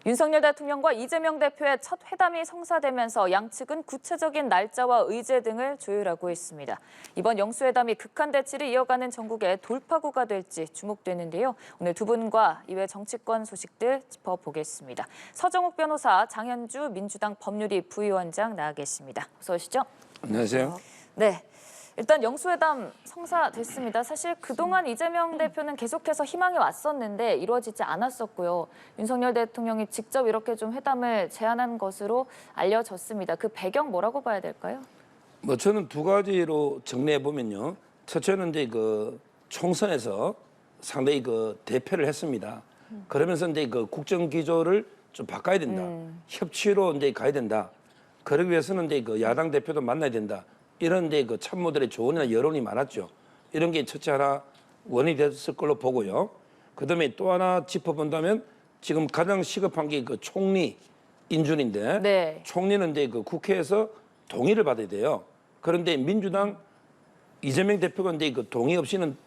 윤석열 대통령과 이재명 대표의 첫 회담이 성사되면서 양측은 구체적인 날짜와 의제 등을 조율하고 있습니다. 이번 영수회담이 극한 대치를 이어가는 전국의 돌파구가 될지 주목되는데요. 오늘 두 분과 이외 정치권 소식들 짚어보겠습니다. 서정욱 변호사, 장현주 민주당 법률위 부위원장 나와 계십니다. 어서 오시죠. 안녕하세요. 네. 일단 영수회담 성사됐습니다. 사실 그동안 이재명 대표는 계속해서 희망이 왔었는데 이루어지지 않았었고요. 윤석열 대통령이 직접 이렇게 좀 회담을 제안한 것으로 알려졌습니다. 그 배경 뭐라고 봐야 될까요? 저는 두 가지로 정리해 보면요. 첫째는 이제 총선에서 상당히 대패를 했습니다. 그러면서 이제 국정 기조를 좀 바꿔야 된다. 협치로 이제 가야 된다. 그러기 위해서는 이제 야당 대표도 만나야 된다. 이런 이제 참모들의 조언이나 여론이 많았죠. 이런 게 첫째 하나 원인이 됐을 걸로 보고요. 그다음에 또 하나 짚어본다면 지금 가장 시급한 게 총리 인준인데 네. 총리는 이제 국회에서 동의를 받아야 돼요. 그런데 민주당 이재명 대표가 이제 동의 없이는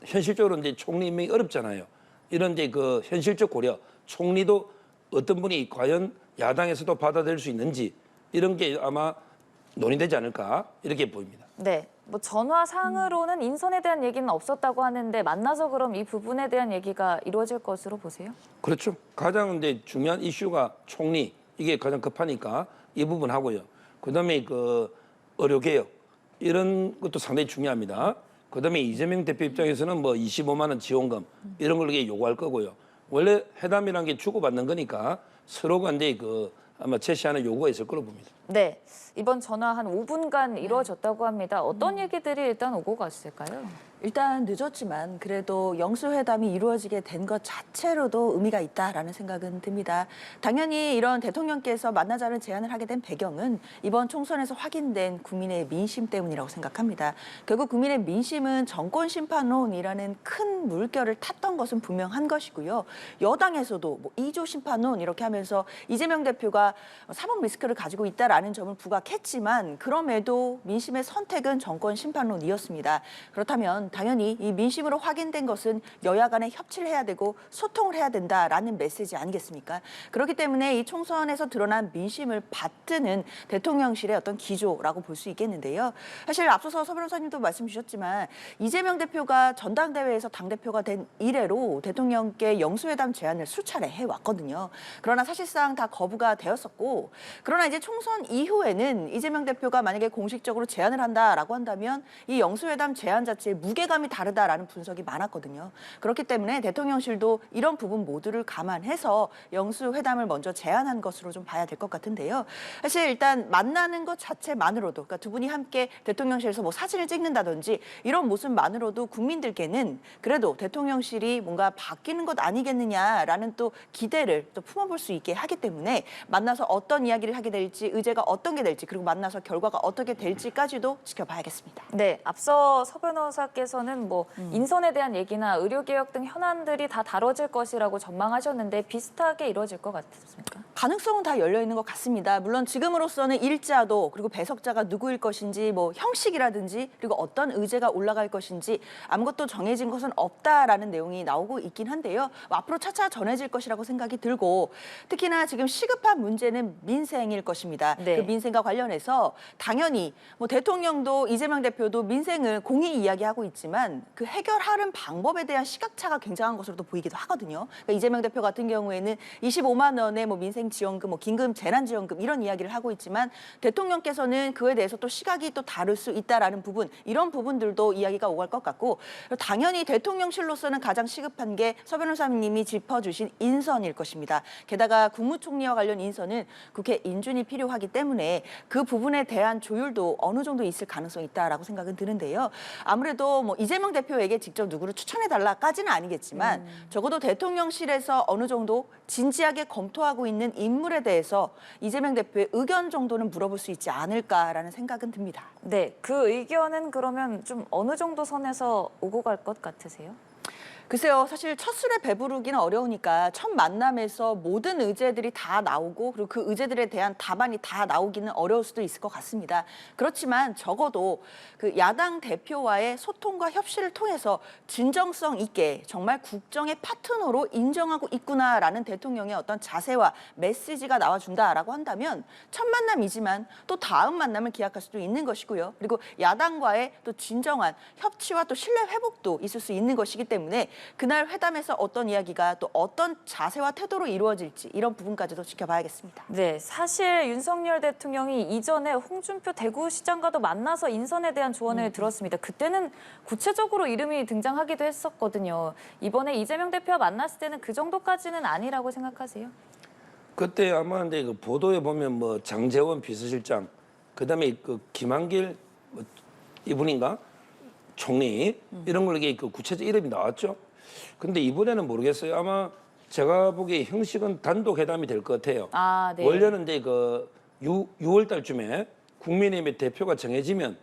현실적으로 이제 총리 임명이 어렵잖아요. 이런 이제 현실적 고려, 총리도 어떤 분이 과연 야당에서도 받아들일 수 있는지 이런 게 아마 논의되지 않을까 이렇게 보입니다. 네. 전화상으로는 인선에 대한 얘기는 없었다고 하는데 만나서 그럼 이 부분에 대한 얘기가 이루어질 것으로 보세요? 그렇죠. 가장 이제 중요한 이슈가 총리 이게 가장 급하니까 이 부분 하고요. 그다음에 의료개혁 이런 것도 상당히 중요합니다. 그다음에 이재명 대표 입장에서는 25만 원 지원금 이런 걸 요구할 거고요. 원래 회담이란 게 주고받는 거니까 서로가 이제 아마 제시하는 요구가 있을 거로 봅니다. 네. 이번 전화 한 5분간 이루어졌다고 합니다. 어떤 얘기들이 일단 오고 갔을까요? 일단 늦었지만 그래도 영수회담이 이루어지게 된 것 자체로도 의미가 있다라는 생각은 듭니다. 당연히 이런 대통령께서 만나자는 제안을 하게 된 배경은 이번 총선에서 확인된 국민의 민심 때문이라고 생각합니다. 결국 국민의 민심은 정권 심판론이라는 큰 물결을 탔던 것은 분명한 것이고요. 여당에서도 2조 심판론 이렇게 하면서 이재명 대표가 사법 리스크를 가지고 있다라는 점을 부각했지만 그럼에도 민심의 선택은 정권 심판론이었습니다. 그렇다면 당연히 이 민심으로 확인된 것은 여야 간에 협치를 해야 되고 소통을 해야 된다라는 메시지 아니겠습니까? 그렇기 때문에 이 총선에서 드러난 민심을 받드는 대통령실의 어떤 기조라고 볼 수 있겠는데요. 사실 앞서서 서 변호사님도 말씀 주셨지만 이재명 대표가 전당대회에서 당대표가 된 이래로 대통령께 영수회담 제안을 수차례 해왔거든요. 그러나 사실상 다 거부가 되었었고 그러나 이제 총선 이후에는 이재명 대표가 만약에 공식적으로 제안을 한다라고 한다면 이 영수회담 제안 자체의 무게감이 다르다라는 분석이 많았거든요. 그렇기 때문에 대통령실도 이런 부분 모두를 감안해서 영수회담을 먼저 제안한 것으로 좀 봐야 될 것 같은데요. 사실 일단 만나는 것 자체만으로도 그러니까 두 분이 함께 대통령실에서 사진을 찍는다든지 이런 모습만으로도 국민들께는 그래도 대통령실이 뭔가 바뀌는 것 아니겠느냐라는 또 기대를 또 품어볼 수 있게 하기 때문에 만나서 어떤 이야기를 하게 될지 의제가 어떤 게 될지 그리고 만나서 결과가 어떻게 될지까지도 지켜봐야겠습니다. 네, 앞서 서 변호사께서는 인선에 대한 얘기나 의료개혁 등 현안들이 다 다뤄질 것이라고 전망하셨는데 비슷하게 이루어질 것 같습니까? 가능성은 다 열려 있는 것 같습니다. 물론 지금으로서는 일자도 그리고 배석자가 누구일 것인지 형식이라든지 그리고 어떤 의제가 올라갈 것인지 아무것도 정해진 것은 없다라는 내용이 나오고 있긴 한데요. 앞으로 차차 전해질 것이라고 생각이 들고 특히나 지금 시급한 문제는 민생일 것입니다. 네. 그 민생과 관련해서 당연히 대통령도 이재명 대표도 민생을 공히 이야기하고 있지만 그 해결하는 방법에 대한 시각차가 굉장한 것으로도 보이기도 하거든요. 그러니까 이재명 대표 같은 경우에는 25만 원의 민생 지원금, 긴급 재난지원금 이런 이야기를 하고 있지만 대통령께서는 그에 대해서 또 시각이 또 다를 수 있다라는 부분, 이런 부분들도 이야기가 오갈 것 같고 당연히 대통령실로서는 가장 시급한 게 서 변호사님이 짚어주신 인선일 것입니다. 게다가 국무총리와 관련 인선은 국회 인준이 필요하기 때문에 그 부분에 대한 조율도 어느 정도 있을 가능성이 있다라고 생각은 드는데요. 아무래도 이재명 대표에게 직접 누구를 추천해달라까지는 아니겠지만 적어도 대통령실에서 어느 정도 진지하게 검토하고 있는 인물에 대해서 이재명 대표의 의견 정도는 물어볼 수 있지 않을까라는 생각은 듭니다. 네, 그 의견은 그러면 좀 어느 정도 선에서 오고 갈 것 같으세요? 글쎄요, 사실 첫 술에 배부르기는 어려우니까 첫 만남에서 모든 의제들이 다 나오고 그리고 그 의제들에 대한 답안이 다 나오기는 어려울 수도 있을 것 같습니다. 그렇지만 적어도 그 야당 대표와의 소통과 협치를 통해서 진정성 있게 정말 국정의 파트너로 인정하고 있구나라는 대통령의 어떤 자세와 메시지가 나와준다라고 한다면 첫 만남이지만 또 다음 만남을 기약할 수도 있는 것이고요. 그리고 야당과의 또 진정한 협치와 또 신뢰 회복도 있을 수 있는 것이기 때문에 그날 회담에서 어떤 이야기가 또 어떤 자세와 태도로 이루어질지 이런 부분까지도 지켜봐야겠습니다. 네, 사실 윤석열 대통령이 이전에 홍준표 대구시장과도 만나서 인선에 대한 조언을 들었습니다. 그때는 구체적으로 이름이 등장하기도 했었거든요. 이번에 이재명 대표와 만났을 때는 그 정도까지는 아니라고 생각하세요? 그때 아마 근데 그 보도에 보면 뭐 장제원 비서실장, 그다음에 그 김한길 뭐 이분인가 총리 이런 걸로 그 구체적 이름이 나왔죠. 근데 이번에는 모르겠어요. 아마 제가 보기에 형식은 단독 회담이 될 것 같아요. 아, 네. 원래는 이제 그 6월 달쯤에 국민의힘의 대표가 정해지면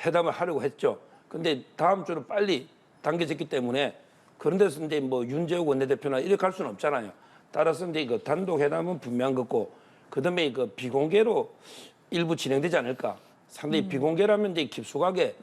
회담을 하려고 했죠. 근데 다음 주로 빨리 당겨졌기 때문에 그런 데서 이제 뭐 윤재욱 원내대표나 이렇게 할 수는 없잖아요. 따라서 이제 그 단독 회담은 분명한 거고, 그다음에 그 비공개로 일부 진행되지 않을까. 상당히 비공개라면 이제 깊숙하게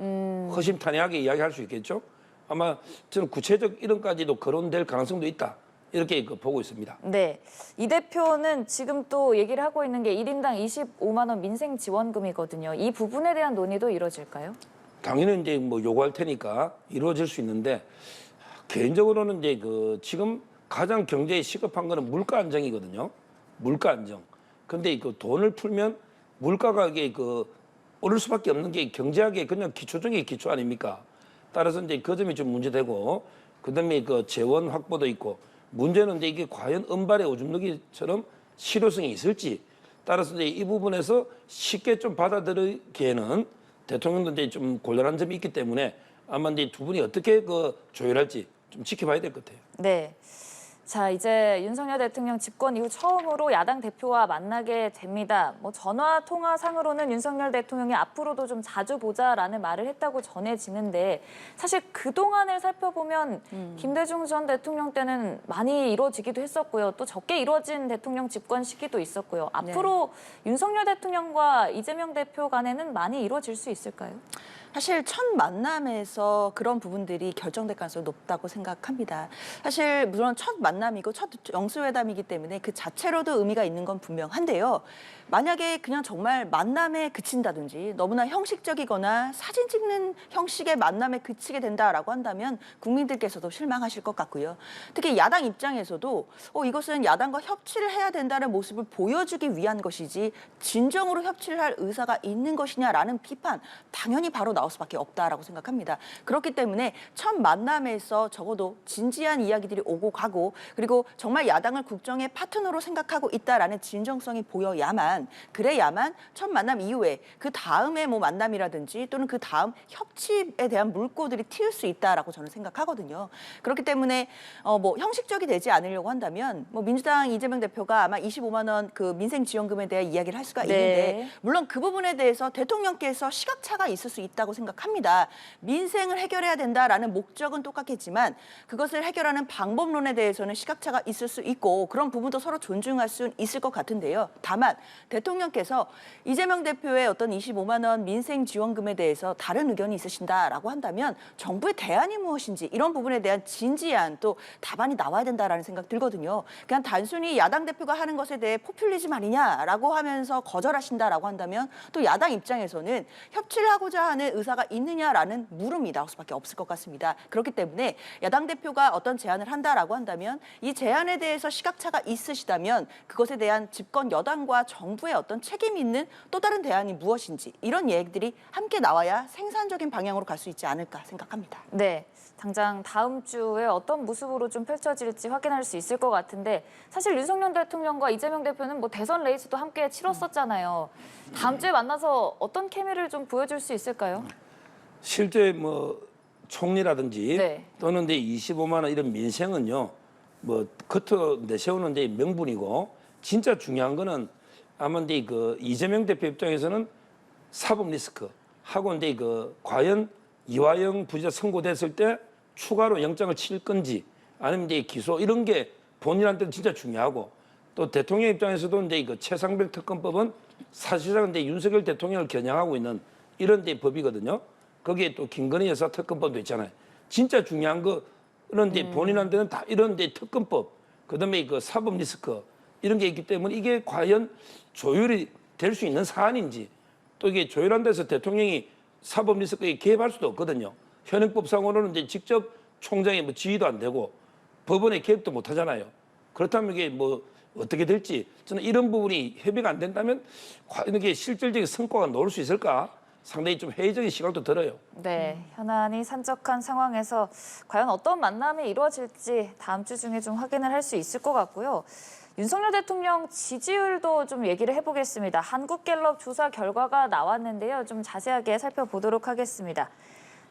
허심탄회하게 이야기할 수 있겠죠. 아마 저는 구체적 이름까지도 거론될 가능성도 있다. 이렇게 보고 있습니다. 네, 이 대표는 지금 또 얘기를 하고 있는 게 1인당 25만 원 민생 지원금이거든요. 이 부분에 대한 논의도 이루어질까요? 당연히 이제 뭐 요구할 테니까 이루어질 수 있는데, 개인적으로는 이제 그 지금 가장 경제에 시급한 거는 물가 안정이거든요. 물가 안정. 근데 그 돈을 풀면 물가가 이게 그 오를 수밖에 없는 게 경제학의 그냥 기초 중에 기초 아닙니까? 따라서 이제 그 점이 좀 문제되고, 그다음에 그 재원 확보도 있고, 문제는 이제 이게 과연 은발의 오줌 누기처럼 실효성이 있을지. 따라서 이제 이 부분에서 쉽게 좀 받아들이기에는 대통령도 이제 좀 곤란한 점이 있기 때문에 아마 이제 두 분이 어떻게 그 조율할지 좀 지켜봐야 될 것 같아요. 네. 자, 이제 윤석열 대통령 집권 이후 처음으로 야당 대표와 만나게 됩니다. 뭐 전화 통화상으로는 윤석열 대통령이 앞으로도 좀 자주 보자라는 말을 했다고 전해지는데, 사실 그동안을 살펴보면 김대중 전 대통령 때는 많이 이루어지기도 했었고요. 또 적게 이루어진 대통령 집권 시기도 있었고요. 앞으로 윤석열 대통령과 이재명 대표 간에는 많이 이루어질 수 있을까요? 사실 첫 만남에서 그런 부분들이 결정될 가능성이 높다고 생각합니다. 사실 물론 첫 만남이고 첫 영수회담이기 때문에 그 자체로도 의미가 있는 건 분명한데요. 만약에 그냥 정말 만남에 그친다든지 너무나 형식적이거나 사진 찍는 형식의 만남에 그치게 된다라고 한다면 국민들께서도 실망하실 것 같고요. 특히 야당 입장에서도 이것은 야당과 협치를 해야 된다는 모습을 보여주기 위한 것이지 진정으로 협치를 할 의사가 있는 것이냐라는 비판 당연히 바로 나올 수밖에 없다라고 생각합니다. 그렇기 때문에 첫 만남에서 적어도 진지한 이야기들이 오고 가고, 그리고 정말 야당을 국정의 파트너로 생각하고 있다라는 진정성이 보여야만, 그래야만 첫 만남 이후에 그 다음에 뭐 만남이라든지 또는 그 다음 협치에 대한 물꼬들이 틔울 수 있다라고 저는 생각하거든요. 그렇기 때문에 뭐 형식적이 되지 않으려고 한다면 뭐 민주당 이재명 대표가 아마 25만 원 그 민생 지원금에 대해 이야기를 할 수가 있는데, 물론 그 부분에 대해서 대통령께서 시각차가 있을 수 있다고 생각합니다. 민생을 해결해야 된다라는 목적은 똑같겠지만 그것을 해결하는 방법론에 대해서는 시각차가 있을 수 있고, 그런 부분도 서로 존중할 수 있을 것 같은데요. 다만 대통령께서 이재명 대표의 어떤 25만 원 민생 지원금에 대해서 다른 의견이 있으신다라고 한다면 정부의 대안이 무엇인지 이런 부분에 대한 진지한 또 답안이 나와야 된다라는 생각 들거든요. 그냥 단순히 야당 대표가 하는 것에 대해 포퓰리즘 아니냐라고 하면서 거절하신다라고 한다면 또 야당 입장에서는 협치를 하고자 하는 의사가 있느냐라는 물음이 나올 수밖에 없을 것 같습니다. 그렇기 때문에 야당 대표가 어떤 제안을 한다라고 한다면 이 제안에 대해서 시각차가 있으시다면 그것에 대한 집권 여당과 정부의 어떤 책임 있는 또 다른 대안이 무엇인지 이런 얘기들이 함께 나와야 생산적인 방향으로 갈 수 있지 않을까 생각합니다. 네, 당장 다음 주에 어떤 모습으로 좀 펼쳐질지 확인할 수 있을 것 같은데, 사실 윤석열 대통령과 이재명 대표는 뭐 대선 레이스도 함께 치렀었잖아요. 다음 주에 만나서 어떤 케미를 좀 보여줄 수 있을까요? 실제 뭐 총리라든지 네. 또는 이제 25만 원 이런 민생은요, 뭐 겉으로 내세우는 데 명분이고, 진짜 중요한 거는 아마 이제 그 이재명 대표 입장에서는 사법 리스크 하고 이제 그 과연 이화영 부지사 선고됐을 때 추가로 영장을 칠 건지 아니면 이제 기소 이런 게 본인한테는 진짜 중요하고 또 대통령 입장에서도 이제 그 최상병 특검법은 사실상 이제 윤석열 대통령을 겨냥하고 있는 이런 데 법이거든요. 거기에 또 김건희 여사 특검법도 있잖아요. 진짜 중요한 거 이런 데 본인한테는 다 이런 데 특검법 그다음에 그 사법 리스크 이런 게 있기 때문에 이게 과연 조율이 될 수 있는 사안인지 또 이게 조율한 데서 대통령이 사법 리스크에 개입할 수도 없거든요. 현행법상으로는 이제 직접 총장의 뭐 지휘도 안 되고 법원에 개입도 못 하잖아요. 그렇다면 이게 뭐 어떻게 될지 저는 이런 부분이 협의가 안 된다면 과연 이게 실질적인 성과가 나올 수 있을까? 상당히 좀 회의적인 시각도 들어요. 네, 현안이 산적한 상황에서 과연 어떤 만남이 이루어질지 다음 주 중에 좀 확인을 할 수 있을 것 같고요. 윤석열 대통령 지지율도 좀 얘기를 해보겠습니다. 한국갤럽 조사 결과가 나왔는데요. 좀 자세하게 살펴보도록 하겠습니다.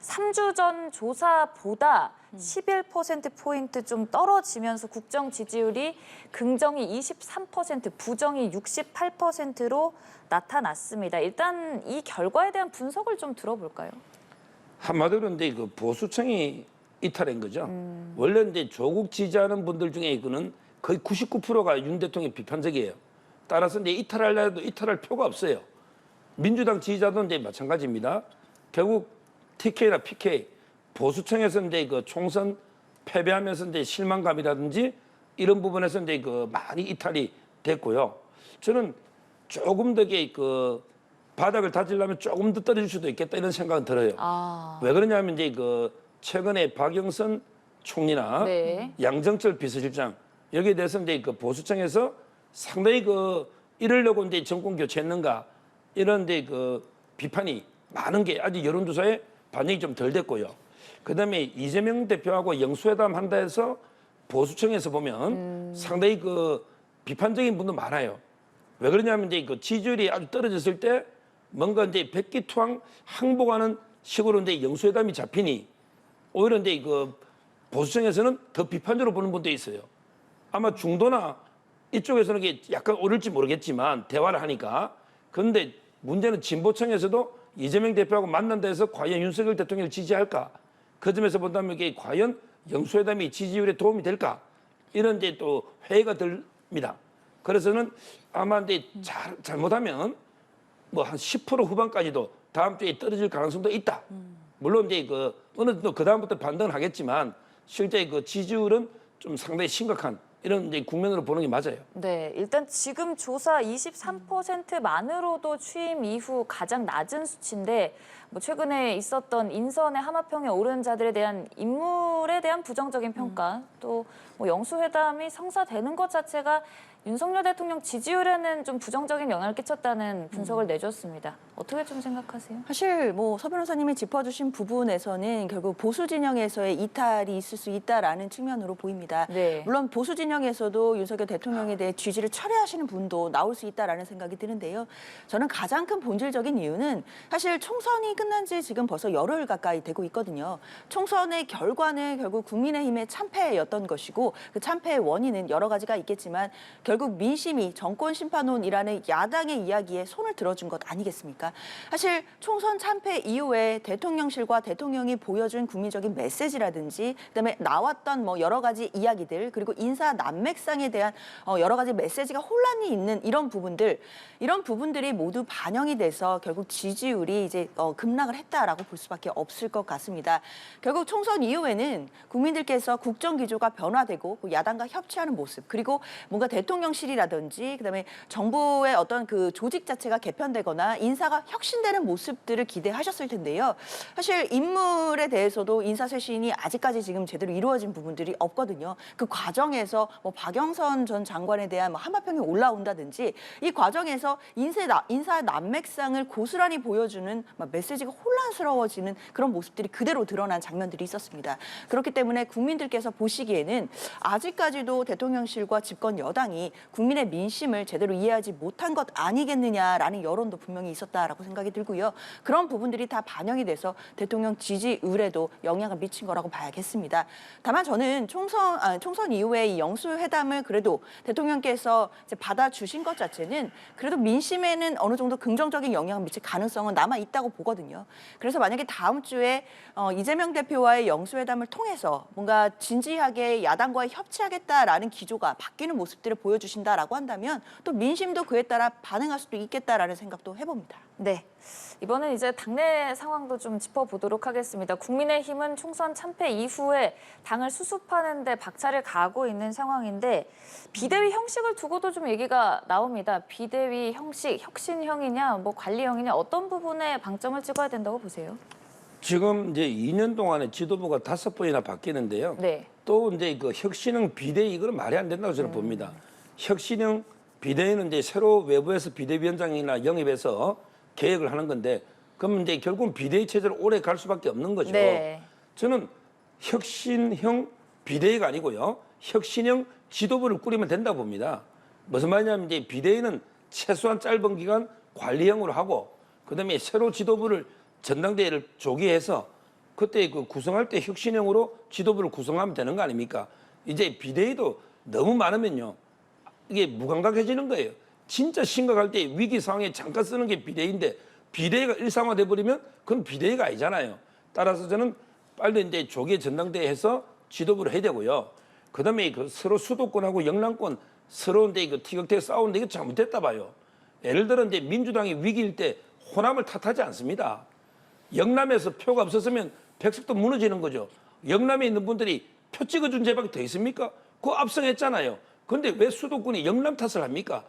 3주 전 조사보다 11%포인트 좀 떨어지면서 국정 지지율이 긍정이 23%, 부정이 68%로 나타났습니다. 일단 이 결과에 대한 분석을 좀 들어볼까요? 한마디로 이제 그 보수층이 이탈한 거죠. 원래 이제 조국 지지하는 분들 중에 이거는 거의 99%가 윤 대통령 비판적이에요. 따라서 이제 이탈하려 해도 이탈할 표가 없어요. 민주당 지지자도 이제 마찬가지입니다. 결국 TK나 PK 보수층에서 이제 그 총선 패배하면서 이제 실망감이라든지 이런 부분에서 이제 그 많이 이탈이 됐고요. 저는 조금 더 그 바닥을 다지려면 조금 더 떨어질 수도 있겠다 이런 생각은 들어요. 왜 그러냐면 이제 그 최근에 박영선 총리나 네. 양정철 비서실장 여기에 대해서 이제 그 보수층에서 상당히 그 이러려고 이제 정권 교체했는가 이런 데 그 비판이 많은 게 아직 여론조사에 반영이 좀 덜 됐고요. 그다음에 이재명 대표하고 영수회담 한다 해서 보수층에서 보면 상당히 그 비판적인 분도 많아요. 왜 그러냐면 이제 그 지지율이 아주 떨어졌을 때 뭔가 이제 백기투항 항복하는 식으로 이제 영수회담이 잡히니 오히려 이제 그 보수층에서는 더 비판적으로 보는 분도 있어요. 아마 중도나 이쪽에서는 이게 약간 오를지 모르겠지만 대화를 하니까 그런데 문제는 진보층에서도 이재명 대표하고 만난다 해서 과연 윤석열 대통령을 지지할까? 그 점에서 본다면 이게 과연 영수회담이 지지율에 도움이 될까? 이런 이제 또 회의가 듭니다. 그래서는 아마 이제 잘못하면 뭐 한 10% 후반까지도 다음 주에 떨어질 가능성도 있다. 물론 이제 그 어느 정도 그 다음부터 반등을 하겠지만 실제 그 지지율은 좀 상당히 심각한 이런 이제 국면으로 보는 게 맞아요. 네, 일단 지금 조사 23%만으로도 취임 이후 가장 낮은 수치인데 뭐 최근에 있었던 인선의 하마평에 오른 자들에 대한 인물에 대한 부정적인 평가 또 뭐 영수회담이 성사되는 것 자체가 윤석열 대통령 지지율에는 좀 부정적인 영향을 끼쳤다는 분석을 내줬습니다. 어떻게 좀 생각하세요? 사실 뭐 서 변호사님이 짚어주신 부분에서는 결국 보수 진영에서의 이탈이 있을 수 있다라는 측면으로 보입니다. 네. 물론 보수 진영에서도 윤석열 대통령에 대해 지지를 철회하시는 분도 나올 수 있다라는 생각이 드는데요. 저는 가장 큰 본질적인 이유는 사실 총선이 끝난 지 지금 벌써 열흘 가까이 되고 있거든요. 총선의 결과는 결국 국민의힘의 참패였던 것이고 그 참패의 원인은 여러 가지가 있겠지만 결국 민심이 정권 심판론이라는 야당의 이야기에 손을 들어준 것 아니겠습니까? 사실 총선 참패 이후에 대통령실과 대통령이 보여준 국민적인 메시지라든지 그다음에 나왔던 뭐 여러 가지 이야기들 그리고 인사 난맥상에 대한 여러 가지 메시지가 혼란이 있는 이런 부분들이 모두 반영이 돼서 결국 지지율이 이제 급락을 했다라고 볼 수밖에 없을 것 같습니다. 결국 총선 이후에는 국민들께서 국정 기조가 변화되고 야당과 협치하는 모습 그리고 뭔가 대통령실이라든지 그다음에 정부의 어떤 그 조직 자체가 개편되거나 인사가 혁신되는 모습들을 기대하셨을 텐데요. 사실 인물에 대해서도 인사쇄신이 아직까지 지금 제대로 이루어진 부분들이 없거든요. 그 과정에서 뭐 박영선 전 장관에 대한 뭐 하마평이 올라온다든지 이 과정에서 인사 난맥상을 고스란히 보여주는 메시지가 혼란스러워지는 그런 모습들이 그대로 드러난 장면들이 있었습니다. 그렇기 때문에 국민들께서 보시기에는 아직까지도 대통령실과 집권 여당이 여당이 국민의 민심을 제대로 이해하지 못한 것 아니겠느냐라는 여론도 분명히 있었다라고 생각이 들고요. 그런 부분들이 다 반영이 돼서 대통령 지지율에도 영향을 미친 거라고 봐야겠습니다. 다만 저는 총선 이후에 이 영수회담을 그래도 대통령께서 이제 받아주신 것 자체는 그래도 민심에는 어느 정도 긍정적인 영향을 미칠 가능성은 남아 있다고 보거든요. 그래서 만약에 다음 주에 이재명 대표와의 영수회담을 통해서 뭔가 진지하게 야당과의 협치하겠다라는 기조가 바뀌는 모습들을 보여주신다라고 한다면 또 민심도 그에 따라 반응할 수도 있겠다라는 생각도 해봅니다. 네. 이번엔 이제 당내 상황도 좀 짚어보도록 하겠습니다. 국민의힘은 총선 참패 이후에 당을 수습하는 데 박차를 가하고 있는 상황인데 비대위 형식을 두고도 좀 얘기가 나옵니다. 비대위 형식, 혁신형이냐, 뭐 관리형이냐 어떤 부분에 방점을 찍어야 된다고 보세요? 지금 이제 2년 동안에 지도부가 5번이나 바뀌는데요. 네. 또 이제 그 혁신형 비대위 이거는 말이 안 된다고 저는 봅니다. 혁신형 비대위는 이제 새로 외부에서 비대위원장이나 영입해서 계획을 하는 건데 그럼 이제 결국은 비대위 체제로 오래 갈 수밖에 없는 거죠. 네. 저는 혁신형 비대위가 아니고요. 혁신형 지도부를 꾸리면 된다고 봅니다. 무슨 말이냐면 이제 비대위는 최소한 짧은 기간 관리형으로 하고 그다음에 새로 지도부를 전당대회를 조기해서 그때 그 구성할 때 혁신형으로 지도부를 구성하면 되는 거 아닙니까? 이제 비대위도 너무 많으면요. 이게 무감각해지는 거예요. 진짜 심각할 때 위기 상황에 잠깐 쓰는 게 비대위인데 비대위가 일상화돼 버리면 그건 비대위가 아니잖아요. 따라서 저는 빨리 이제 조기 전당대회 해서 지도부를 해야 되고요. 그다음에 그 서로 수도권하고 영남권 서로 이제 그 티격태격 싸우는데 이거 잘못됐다 봐요. 예를 들어 이제 민주당이 위기일 때 호남을 탓하지 않습니다. 영남에서 표가 없었으면 백석도 무너지는 거죠. 영남에 있는 분들이 표 찍어준 제밖에 더 있습니까? 그거 압승했잖아요. 그런데 왜 수도권이 영남 탓을 합니까?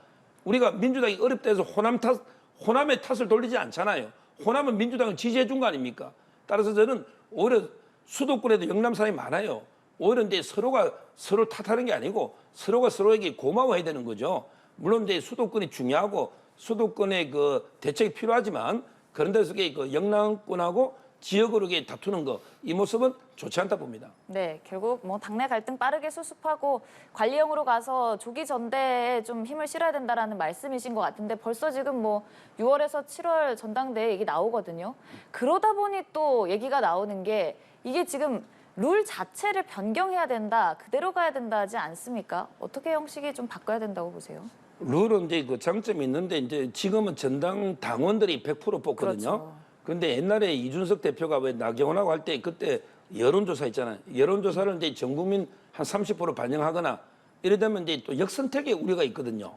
우리가 민주당이 어렵다 해서 호남의 탓을 돌리지 않잖아요. 호남은 민주당을 지지해 준 거 아닙니까? 따라서 저는 오히려 수도권에도 영남 사람이 많아요. 오히려 이제 서로가 서로 탓하는 게 아니고 서로가 서로에게 고마워해야 되는 거죠. 물론 이제 수도권이 중요하고 수도권의 그 대책이 필요하지만 그런 데서 그 영남권하고 지역으로 이렇게 다투는 거 이 모습은 좋지 않다 봅니다. 네, 결국 뭐 당내 갈등 빠르게 수습하고 관리형으로 가서 조기 전대에 좀 힘을 실어야 된다라는 말씀이신 것 같은데 벌써 지금 뭐 6월에서 7월 전당대회 얘기 나오거든요. 그러다 보니 또 얘기가 나오는 게 이게 지금 룰 자체를 변경해야 된다, 그대로 가야 된다 하지 않습니까? 어떻게 형식이 좀 바꿔야 된다고 보세요? 룰은 이제 그 장점이 있는데 이제 지금은 전당 당원들이 100% 뽑거든요. 그렇죠. 근데 옛날에 이준석 대표가 왜 나경원하고 할 때 그때 여론조사 있잖아요. 여론조사를 이제 전 국민 한 30% 반영하거나 이러다면 이제 또 역선택의 우려가 있거든요.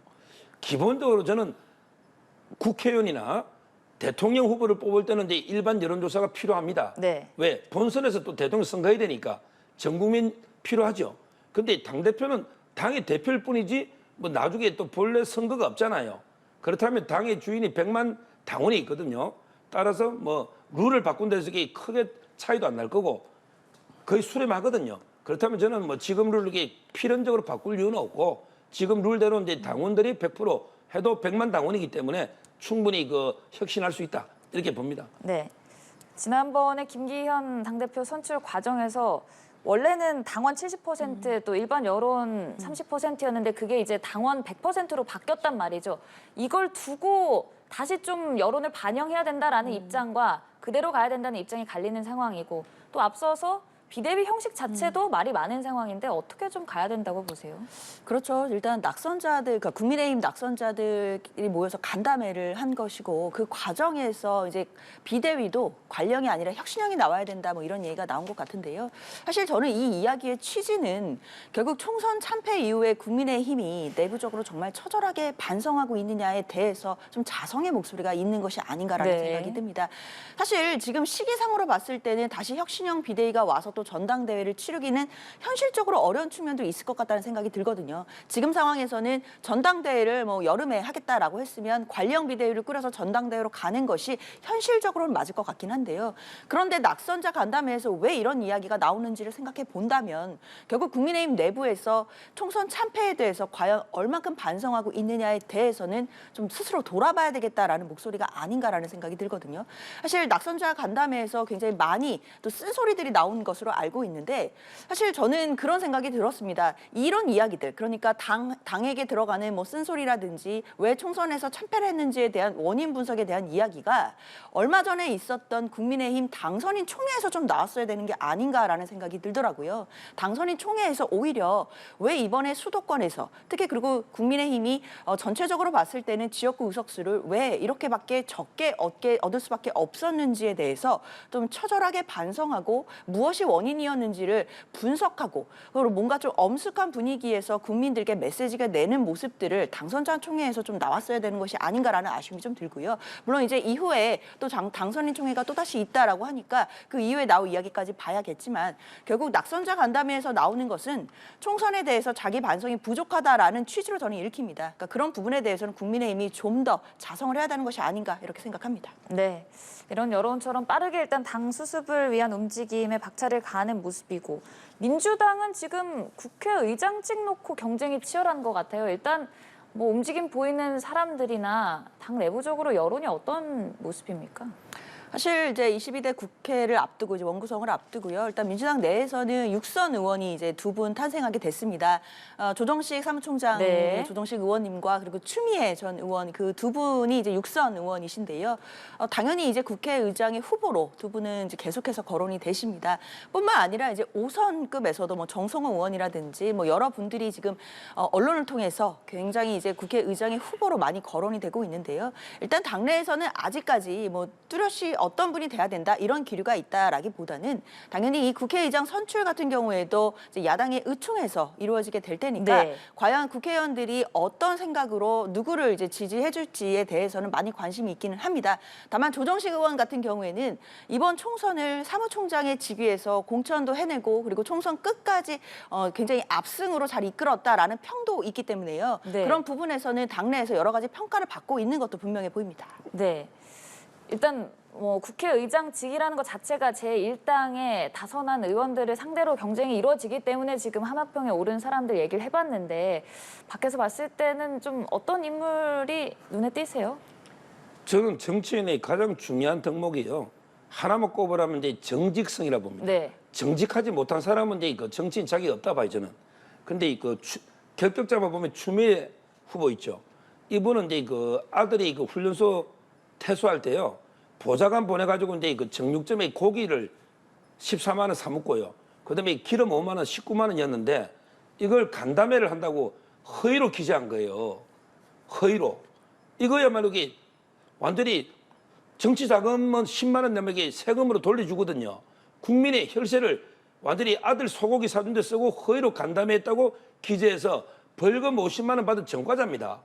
기본적으로 저는 국회의원이나 대통령 후보를 뽑을 때는 이제 일반 여론조사가 필요합니다. 네. 왜? 본선에서 또 대통령 선거해야 되니까 전 국민 필요하죠. 근데 당대표는 당의 대표일 뿐이지 뭐 나중에 또 본래 선거가 없잖아요. 그렇다면 당의 주인이 100만 당원이 있거든요. 따라서 뭐 룰을 바꾼다 해서 이게 크게 차이도 안 날 거고 거의 수렴하거든요. 그렇다면 저는 뭐 지금 룰을 이렇게 필연적으로 바꿀 이유는 없고 지금 룰대로 이제 당원들이 100% 해도 100만 당원이기 때문에 충분히 그 혁신할 수 있다 이렇게 봅니다. 네. 지난번에 김기현 당대표 선출 과정에서 원래는 당원 70% 또 일반 여론 30%였는데 그게 이제 당원 100%로 바뀌었단 말이죠. 이걸 두고 다시 좀 여론을 반영해야 된다라는 입장과 그대로 가야 된다는 입장이 갈리는 상황이고 또 앞서서 비대위 형식 자체도 말이 많은 상황인데 어떻게 좀 가야 된다고 보세요? 그렇죠. 일단 낙선자들, 그러니까 국민의힘 낙선자들이 모여서 간담회를 한 것이고 그 과정에서 이제 비대위도 관령이 아니라 혁신형이 나와야 된다 뭐 이런 얘기가 나온 것 같은데요. 사실 저는 이 이야기의 취지는 결국 총선 참패 이후에 국민의힘이 내부적으로 정말 처절하게 반성하고 있느냐에 대해서 좀 자성의 목소리가 있는 것이 아닌가라는 네. 생각이 듭니다. 사실 지금 시기상으로 봤을 때는 다시 혁신형 비대위가 와서 또 전당대회를 치르기는 현실적으로 어려운 측면도 있을 것 같다는 생각이 들거든요. 지금 상황에서는 전당대회를 뭐 여름에 하겠다라고 했으면 관리형 비대위를 꾸려서 전당대회로 가는 것이 현실적으로는 맞을 것 같긴 한데요. 그런데 낙선자 간담회에서 왜 이런 이야기가 나오는지를 생각해 본다면 결국 국민의힘 내부에서 총선 참패에 대해서 과연 얼만큼 반성하고 있느냐에 대해서는 좀 스스로 돌아봐야 되겠다라는 목소리가 아닌가라는 생각이 들거든요. 사실 낙선자 간담회에서 굉장히 많이 또 쓴소리들이 나온 것으로 것으로 알고 있는데 사실 저는 그런 생각이 들었습니다. 이런 이야기들, 그러니까 당에게 들어가는 뭐 쓴소리라든지 왜 총선에서 참패를 했는지에 대한 원인 분석에 대한 이야기가 얼마 전에 있었던 국민의힘 당선인 총회에서 좀 나왔어야 되는 게 아닌가라는 생각이 들더라고요. 당선인 총회에서 오히려 왜 이번에 수도권에서 특히 그리고 국민의힘이 전체적으로 봤을 때는 지역구 의석수를 왜 이렇게밖에 적게 얻을 수밖에 없었는지에 대해서 좀 처절하게 반성하고 무엇이 원인이었는지를 분석하고 그리고 뭔가 좀 엄숙한 분위기에서 국민들께 메시지가 내는 모습들을 당선자 총회에서 좀 나왔어야 되는 것이 아닌가라는 아쉬움이 좀 들고요. 물론 이제 이후에 또 당선인 총회가 또다시 있다라고 하니까 그 이후에 나올 이야기까지 봐야겠지만 결국 낙선자 간담회에서 나오는 것은 총선에 대해서 자기 반성이 부족하다라는 취지로 저는 읽힙니다. 그러니까 그런 부분에 대해서는 국민의힘이 좀 더 자성을 해야 되는 것이 아닌가 이렇게 생각합니다. 네, 이런 여론처럼 빠르게 일단 당 수습을 위한 움직임에 박차를 가하는 모습이고 민주당은 지금 국회의장직 놓고 경쟁이 치열한 것 같아요. 일단 뭐 움직임 보이는 사람들이나 당 내부적으로 여론이 어떤 모습입니까? 사실 이제 22대 국회를 앞두고 이제 원구성을 앞두고요. 일단 민주당 내에서는 6선 의원이 이제 두 분 탄생하게 됐습니다. 조정식 사무총장, 네. 조정식 의원님과 그리고 추미애 전 의원 그 두 분이 이제 6선 의원이신데요. 당연히 이제 국회의장의 후보로 두 분은 이제 계속해서 거론이 되십니다. 뿐만 아니라 이제 5선급에서도 뭐 정성호 의원이라든지 뭐 여러 분들이 지금 언론을 통해서 굉장히 이제 국회의장의 후보로 많이 거론이 되고 있는데요. 일단 당내에서는 아직까지 뭐 뚜렷이 어떤 분이 돼야 된다 이런 기류가 있다라기보다는 당연히 이 국회의장 선출 같은 경우에도 이제 야당의 의총에서 이루어지게 될 테니까 네. 과연 국회의원들이 어떤 생각으로 누구를 이제 지지해줄지에 대해서는 많이 관심이 있기는 합니다. 다만 조정식 의원 같은 경우에는 이번 총선을 사무총장의 직위에서 공천도 해내고 그리고 총선 끝까지 굉장히 압승으로 잘 이끌었다라는 평도 있기 때문에요. 네. 그런 부분에서는 당내에서 여러 가지 평가를 받고 있는 것도 분명해 보입니다. 네, 일단 뭐 국회의장직이라는 것 자체가 제1당의 다선한 의원들을 상대로 경쟁이 이루어지기 때문에 지금 하마평에 오른 사람들 얘기를 해봤는데 밖에서 봤을 때는 좀 어떤 인물이 눈에 띄세요? 저는 정치인의 가장 중요한 덕목이요. 하나만 꼽으라면 이제 정직성이라 봅니다. 네. 정직하지 못한 사람은 이제 그 정치인 자격이 없다 봐요, 저는. 근데 그 결격자만 보면 추미애 후보 있죠. 이분은 이제 그 아들이 그 훈련소 퇴소할 때요. 보좌관 보내가지고 이제 그 정육점에 고기를 14만 원 사먹고요. 그다음에 기름 5만 원, 19만 원이었는데 이걸 간담회를 한다고 허위로 기재한 거예요. 허위로. 이거야말로 이게 완전히 정치 자금은 10만 원 내면 이게 세금으로 돌려주거든요. 국민의 혈세를 완전히 아들 소고기 사준 데 쓰고 허위로 간담회했다고 기재해서 벌금 50만 원 받은 전과자입니다.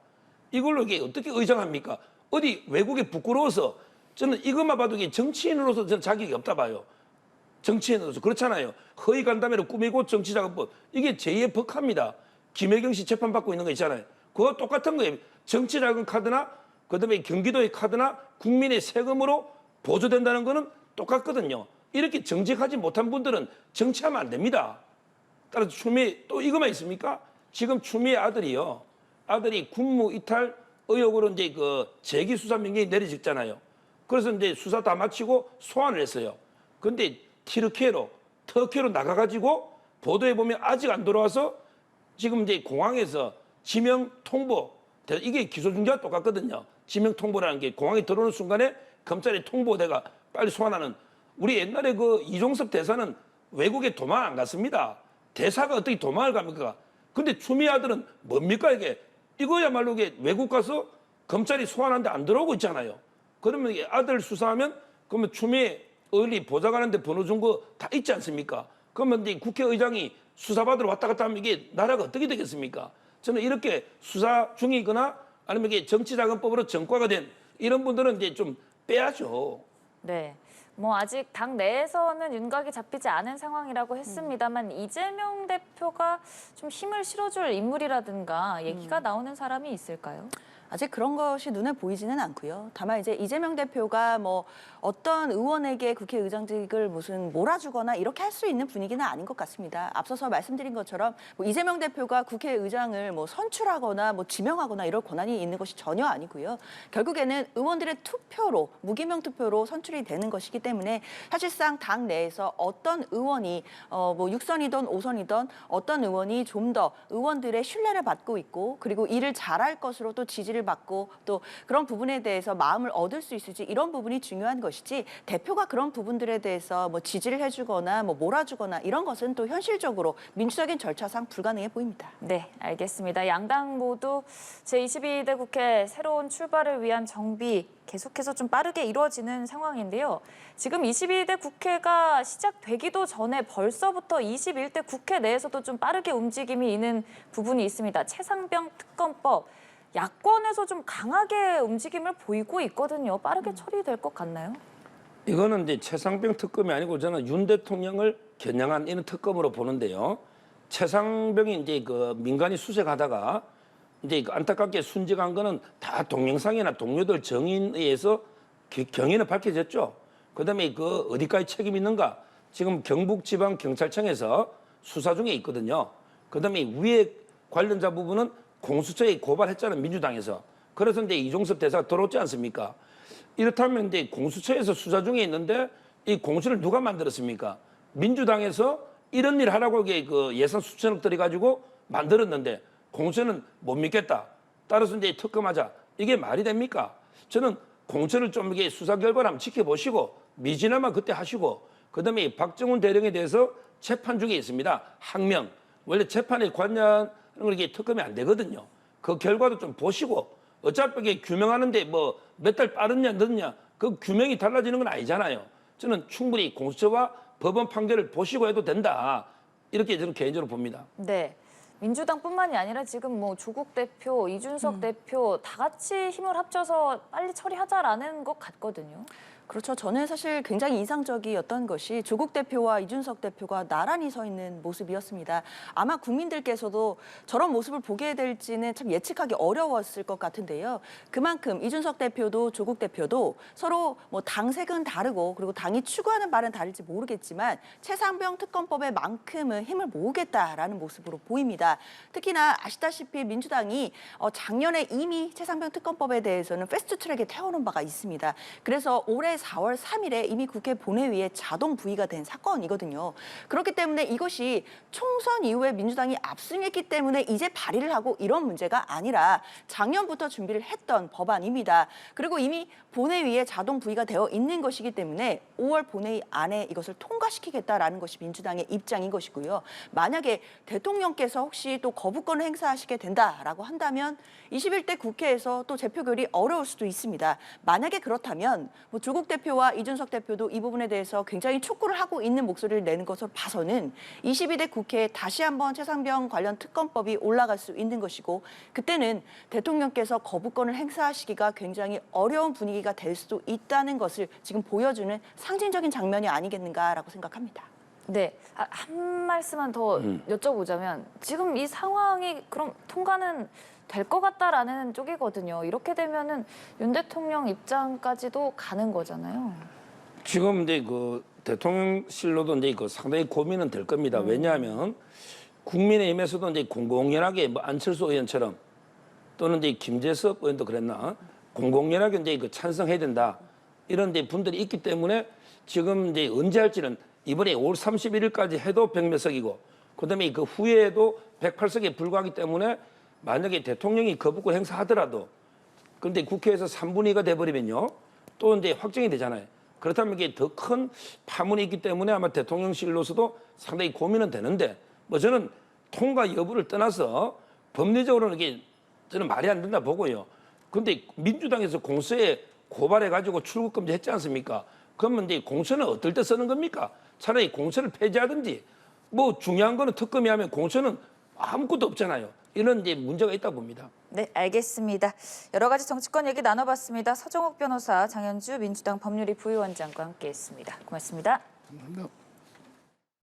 이걸로 이게 어떻게 의정합니까? 어디 외국에 부끄러워서 저는 이것만 봐도 이게 정치인으로서 저는 자격이 없다 봐요. 정치인으로서 그렇잖아요. 허위 간담회로 꾸미고 정치자금법 이게 제2의 법합니다. 김혜경 씨 재판받고 있는 거 있잖아요. 그거 똑같은 거예요. 정치자금 카드나 그다음에 경기도의 카드나 국민의 세금으로 보조된다는 거는 똑같거든요. 이렇게 정직하지 못한 분들은 정치하면 안 됩니다. 따라서 추미애 또 이거만 있습니까? 지금 추미애 아들이요. 아들이 군무 이탈 의혹으로 이제 그 재기 수사 명령이 내려졌잖아요. 그래서 이제 수사 다 마치고 소환을 했어요. 근데 터키로 나가가지고 보도해 보면 아직 안 돌아와서 지금 이제 공항에서 지명 통보 이게 기소 중지와 똑같거든요. 지명 통보라는 게 공항에 들어오는 순간에 검찰이 통보대가 빨리 소환하는 우리 옛날에 그 이종섭 대사는 외국에 도망 안 갔습니다. 대사가 어떻게 도망을 갑니까? 근데 추미애 아들은 뭡니까 이게? 이거야말로 이게 외국 가서 검찰이 소환하는데 안 들어오고 있잖아요. 그러면 이게 아들 수사하면 그러면 추미애 의리 보좌관한테 번호 준 거 다 있지 않습니까? 그러면 이제 국회의장이 수사받으러 왔다 갔다 하면 이게 나라가 어떻게 되겠습니까? 저는 이렇게 수사 중이거나 아니면 이게 정치자금법으로 전과가 된 이런 분들은 이제 좀 빼야죠. 네. 뭐 아직 당 내에서는 윤곽이 잡히지 않은 상황이라고 했습니다만 이재명 대표가 좀 힘을 실어줄 인물이라든가 얘기가 나오는 사람이 있을까요? 아직 그런 것이 눈에 보이지는 않고요. 다만 이제 이재명 대표가 뭐 어떤 의원에게 국회의장직을 무슨 몰아주거나 이렇게 할 수 있는 분위기는 아닌 것 같습니다. 앞서서 말씀드린 것처럼 뭐 이재명 대표가 국회의장을 뭐 선출하거나 뭐 지명하거나 이럴 권한이 있는 것이 전혀 아니고요. 결국에는 의원들의 투표로 무기명 투표로 선출이 되는 것이기 때문에 사실상 당 내에서 어떤 의원이 뭐 6선이든 5선이든 어떤 의원이 좀 더 의원들의 신뢰를 받고 있고 그리고 일을 잘할 것으로 또 지지를 받고 또 그런 부분에 대해서 마음을 얻을 수 있을지 이런 부분이 중요한 것이지 대표가 그런 부분들에 대해서 뭐 지지를 해주거나 뭐 몰아주거나 이런 것은 또 현실적으로 민주적인 절차상 불가능해 보입니다. 네, 알겠습니다. 양당 모두 제22대 국회 새로운 출발을 위한 정비 계속해서 좀 빠르게 이루어지는 상황인데요. 지금 22대 국회가 시작되기도 전에 벌써부터 21대 국회 내에서도 좀 빠르게 움직임이 있는 부분이 있습니다. 최상병 특검법, 야권에서 좀 강하게 움직임을 보이고 있거든요. 빠르게 처리될 것 같나요? 이거는 이제 최상병 특검이 아니고 저는 윤 대통령을 겨냥한 이런 특검으로 보는데요. 최상병이 이제 그 민간이 수색하다가 이제 안타깝게 순직한 거는 다 동영상이나 동료들 정인에 의해서 경위는 밝혀졌죠. 그다음에 그 어디까지 책임 있는가? 지금 경북지방경찰청에서 수사 중에 있거든요. 그다음에 위에 관련자 부분은 공수처에 고발했잖아요, 민주당에서. 그래서 이제 이종섭 대사가 들어오지 않습니까? 이렇다면 이제 공수처에서 수사 중에 있는데 이 공수처를 누가 만들었습니까? 민주당에서 이런 일 하라고 그 예산 수천억 들여가지고 만들었는데 공수처는 못 믿겠다. 따라서 이제 특검하자. 이게 말이 됩니까? 저는 공수처를 좀 이게 수사 결과를 한번 지켜보시고 미진하면 그때 하시고 그다음에 박정훈 대령에 대해서 재판 중에 있습니다. 항명. 원래 재판에 관여하는 건 이게 특검이 안 되거든요. 그 결과도 좀 보시고 어차피 이게 규명하는데 뭐 몇 달 빠르냐 늦냐 그 규명이 달라지는 건 아니잖아요. 저는 충분히 공수처와 법원 판결을 보시고 해도 된다. 이렇게 저는 개인적으로 봅니다. 네. 민주당뿐만이 아니라 지금 뭐 조국 대표, 이준석 대표 다 같이 힘을 합쳐서 빨리 처리하자라는 것 같거든요. 그렇죠. 저는 사실 굉장히 인상적이었던 것이 조국 대표와 이준석 대표가 나란히 서 있는 모습이었습니다. 아마 국민들께서도 저런 모습을 보게 될지는 참 예측하기 어려웠을 것 같은데요. 그만큼 이준석 대표도 조국 대표도 서로 뭐 당색은 다르고 그리고 당이 추구하는 바는 다를지 모르겠지만 최상병 특검법에 만큼은 힘을 모으겠다라는 모습으로 보입니다. 특히나 아시다시피 민주당이 작년에 이미 최상병 특검법에 대해서는 패스트트랙에 태워놓은 바가 있습니다. 그래서 올해 4월 3일에 이미 국회 본회의에 자동 부의가 된 사건이거든요. 그렇기 때문에 이것이 총선 이후에 민주당이 압승했기 때문에 이제 발의를 하고 이런 문제가 아니라 작년부터 준비를 했던 법안입니다. 그리고 이미 본회의에 자동 부의가 되어 있는 것이기 때문에 5월 본회의 안에 이것을 통과시키겠다라는 것이 민주당의 입장인 것이고요. 만약에 대통령께서 혹시 또 거부권을 행사하시게 된다라고 한다면 21대 국회에서 또 재표결이 어려울 수도 있습니다. 만약에 그렇다면 뭐 조국 대표와 이준석 대표도 이 부분에 대해서 굉장히 촉구를 하고 있는 목소리를 내는 것으로 봐서는 22대 국회에 다시 한번 최상병 관련 특검법이 올라갈 수 있는 것이고 그때는 대통령께서 거부권을 행사하시기가 굉장히 어려운 분위기가 될 수도 있다는 것을 지금 보여주는 상징적인 장면이 아니겠는가라고 생각합니다. 네, 한 말씀만 더 여쭤보자면 지금 이 상황이 그럼 통과는 될 것 같다라는 쪽이거든요. 이렇게 되면은 윤 대통령 입장까지도 가는 거잖아요. 지금 이제 그 대통령실로도 이제 그 상당히 고민은 될 겁니다. 왜냐하면 국민의힘에서도 이제 공공연하게 뭐 안철수 의원처럼 또는 이제 김재섭 의원도 그랬나 공공연하게 이제 그 찬성해야 된다 이런 데 분들이 있기 때문에 지금 이제 언제 할지는 이번에 5월 31일까지 해도 100몇 석이고 그다음에 그 후에도 108석에 불과하기 때문에 만약에 대통령이 거부권 행사하더라도 그런데 국회에서 3분의 2가 돼버리면요 또 이제 확정이 되잖아요. 그렇다면 이게 더 큰 파문이 있기 때문에 아마 대통령실로서도 상당히 고민은 되는데 뭐 저는 통과 여부를 떠나서 법리적으로는 이게 저는 말이 안 된다 보고요. 그런데 민주당에서 공수처에 고발해가지고 출국금지 했지 않습니까? 그러면 이제 공수처는 어떨 때 쓰는 겁니까? 차라리 공수처를 폐지하든지 뭐 중요한 거는 특검이 하면 공수처는 아무것도 없잖아요. 이런 이제 문제가 있다 봅니다. 네, 알겠습니다. 여러 가지 정치권 얘기 나눠봤습니다. 서정욱 변호사, 장현주 민주당 법률위 부위원장과 함께했습니다. 고맙습니다. 감사합니다.